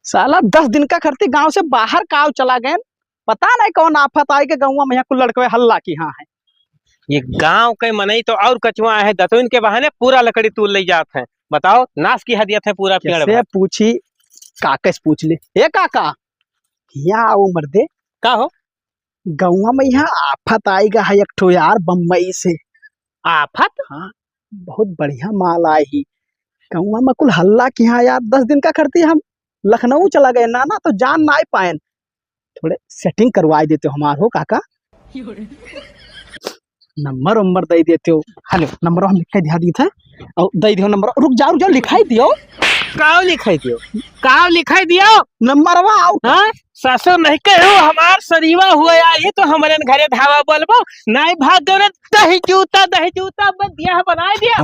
साला 10 दिन का खर्ची गांव से बाहर काव चला गए। पता नहीं कौन आफत आई के गाँव में यहाँ को लड़के हल्ला की हाँ है। ये गांव के मनई तो और कचुआ है, दतुन के बहाने पूरा लकड़ी तूल ले जात है। बताओ नाश की हदियत है पूरा पेड़ कैसे भर। पूछी काका से पूछ ले। ए काका यहाँ आओ मर्दे। का हो गाँव में यहाँ आफत आएगा है एक ठो यार बम्बई से। आफत? हाँ बहुत बढ़िया माल आई ही। गाँव में कुल हल्ला की हाँ यार 10 दिन का खर्ची हम लखनऊ चला गए ना तो जान ना पाए। थोड़े सेटिंग करवा देते हो हमार हो काका। नंबर उम्बर दे देते हो। हेलो नंबर हम लिखा दिया दी था और दे दियो नंबर। रुक जाओ लिखाई दियो। काव लिखाई दियो, काव लिखाई दियो नंबर आओ। हाँ ससुर नहीं कहो हमार सरीवा हुआ ये तो हमारे घरे धावा बोलबो नहीं भाग दो रे। दही जूता बस दिया बना दिया।